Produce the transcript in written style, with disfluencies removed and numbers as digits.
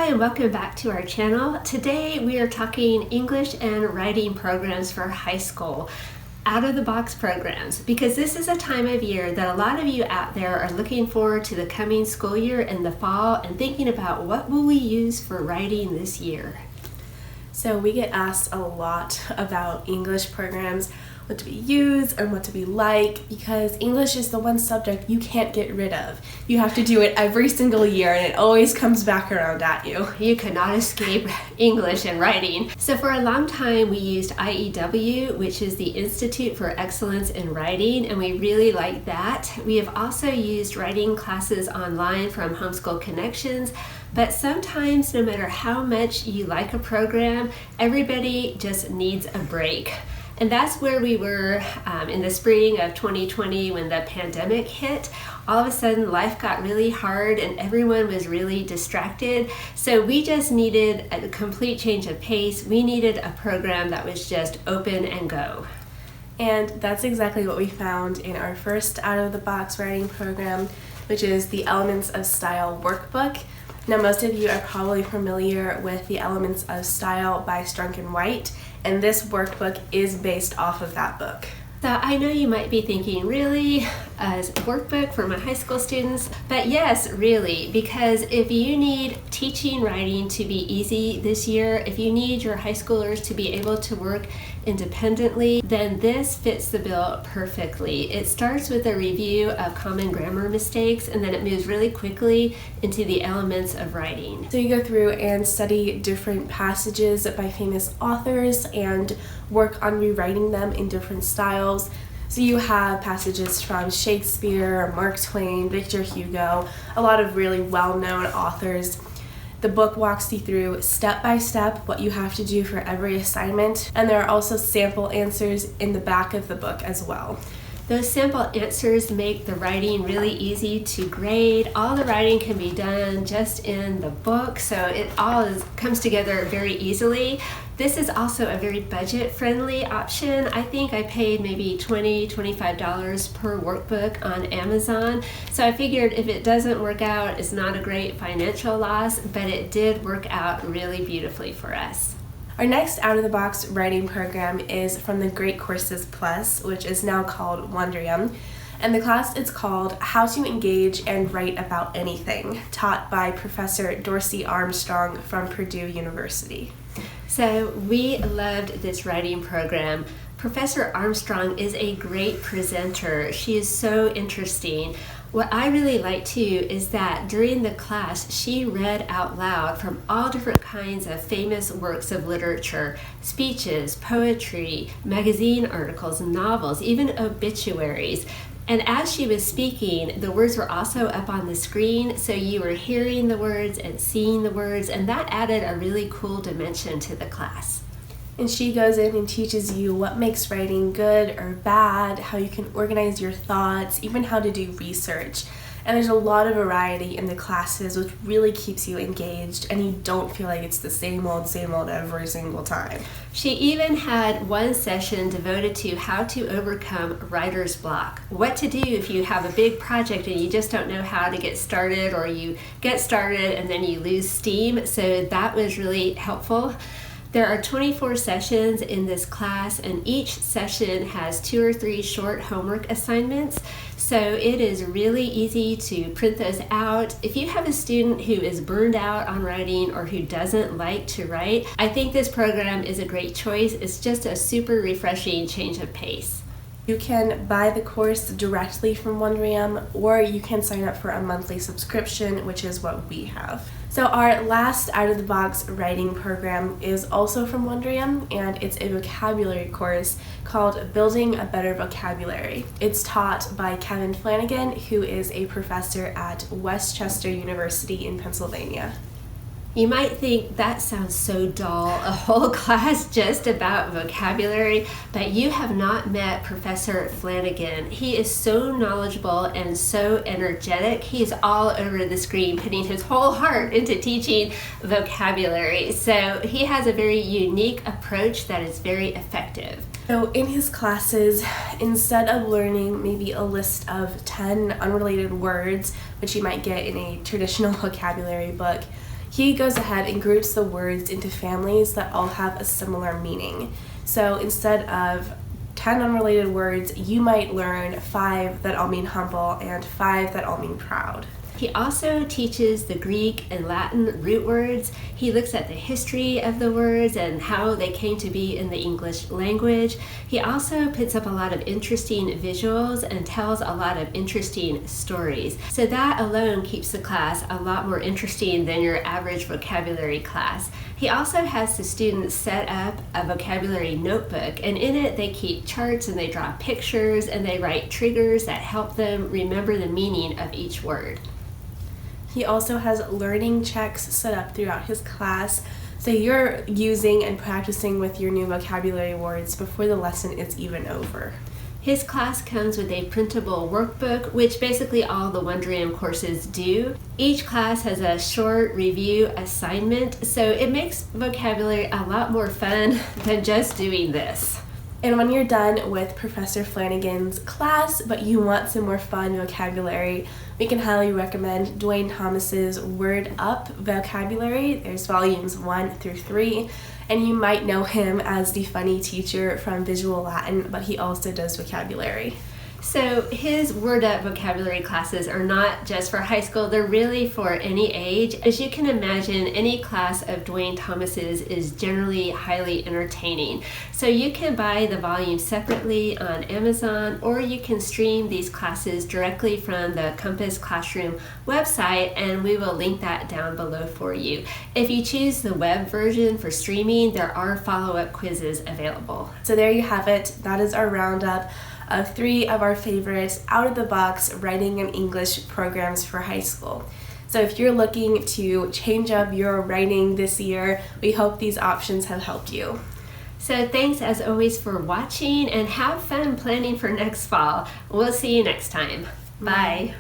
and welcome back to our channel. Today we are talking English and writing programs for high school, out-of-the-box programs, because this is a time of year that a lot of you out there are looking forward to the coming school year in the fall and thinking about what will we use for writing this year. So we get asked a lot about English programs, what to be used and what to be like, because English is the one subject you can't get rid of. You have to do it every single year and it always comes back around at you. You cannot escape English and writing. So for a long time we used IEW, which is the Institute for Excellence in Writing, and we really like that. We have also used writing classes online from Homeschool Connections, but sometimes no matter how much you like a program, everybody just needs a break. And that's where we were in the spring of 2020 when the pandemic hit. All of a sudden life got really hard and everyone was really distracted. So we just needed a complete change of pace. We needed a program that was just open and go. And that's exactly what we found in our first out-of-the-box writing program, which is the Elements of Style Workbook. Now, most of you are probably familiar with the Elements of Style by Strunk and White, and this workbook is based off of that book. So I know you might be thinking, really, a workbook for my high school students? But yes, really, because if you need teaching writing to be easy this year, if you need your high schoolers to be able to work independently, then this fits the bill perfectly. It starts with a review of common grammar mistakes, and then it moves really quickly into the elements of writing. So you go through and study different passages by famous authors and work on rewriting them in different styles. So you have passages from Shakespeare, Mark Twain, Victor Hugo, a lot of really well-known authors. The book walks you through step by step what you have to do for every assignment, and there are also sample answers in the back of the book as well. Those sample answers make the writing really easy to grade. All the writing can be done just in the book, so it all comes together very easily. This is also a very budget-friendly option. I think I paid maybe $20, $25 per workbook on Amazon. So I figured if it doesn't work out, it's not a great financial loss, but it did work out really beautifully for us. Our next out-of-the-box writing program is from the Great Courses Plus, which is now called Wondrium. And the class is called How to Engage and Write About Anything, taught by Professor Dorsey Armstrong from Purdue University. So we loved this writing program. Professor Armstrong is a great presenter. She is so interesting. What I really like too is that during the class she read out loud from all different kinds of famous works of literature, speeches, poetry, magazine articles, novels, even obituaries. And as she was speaking, the words were also up on the screen, so you were hearing the words and seeing the words, and that added a really cool dimension to the class. And she goes in and teaches you what makes writing good or bad, how you can organize your thoughts, even how to do research. And there's a lot of variety in the classes, which really keeps you engaged, and you don't feel like it's the same old every single time. She even had one session devoted to how to overcome writer's block. What to do if you have a big project and you just don't know how to get started, or you get started and then you lose steam. So that was really helpful. There are 24 sessions in this class, and each session has 2 or 3 short homework assignments. So it is really easy to print those out. If you have a student who is burned out on writing or who doesn't like to write, I think this program is a great choice. It's just a super refreshing change of pace. You can buy the course directly from Wondrium, or you can sign up for a monthly subscription, which is what we have. So our last out-of-the-box writing program is also from Wondrium, and it's a vocabulary course called Building a Better Vocabulary. It's taught by Kevin Flanagan, who is a professor at Westchester University in Pennsylvania. You might think that sounds so dull, a whole class just about vocabulary, but you have not met Professor Flanagan. He is so knowledgeable and so energetic. He's all over the screen, putting his whole heart into teaching vocabulary. So he has a very unique approach that is very effective. So in his classes, instead of learning maybe a list of 10 unrelated words, which you might get in a traditional vocabulary book, he goes ahead and groups the words into families that all have a similar meaning. So instead of 10 unrelated words, you might learn 5 that all mean humble and 5 that all mean proud. He also teaches the Greek and Latin root words. He looks at the history of the words and how they came to be in the English language. He also puts up a lot of interesting visuals and tells a lot of interesting stories. So that alone keeps the class a lot more interesting than your average vocabulary class. He also has the students set up a vocabulary notebook, and in it they keep charts and they draw pictures and they write triggers that help them remember the meaning of each word. He also has learning checks set up throughout his class, so you're using and practicing with your new vocabulary words before the lesson is even over. His class comes with a printable workbook, which basically all the Wondrium courses do. Each class has a short review assignment, so it makes vocabulary a lot more fun than just doing this. And when you're done with Professor Flanagan's class, but you want some more fun vocabulary, we can highly recommend Dwane Thomas's Word Up vocabulary. There's volumes 1 through 3, and you might know him as the funny teacher from Visual Latin, but he also does vocabulary. So his Word Up vocabulary classes are not just for high school, they're really for any age. As you can imagine, any class of Dwane Thomas's is generally highly entertaining. So you can buy the volume separately on Amazon, or you can stream these classes directly from the Compass Classroom website, and we will link that down below for you. If you choose the web version for streaming, there are follow-up quizzes available. So there you have it. That is our roundup of 3 of our favorites out-of-the-box writing and English programs for high school. So if you're looking to change up your writing this year, we hope these options have helped you. So thanks as always for watching, and have fun planning for next fall. We'll see you next time. Bye.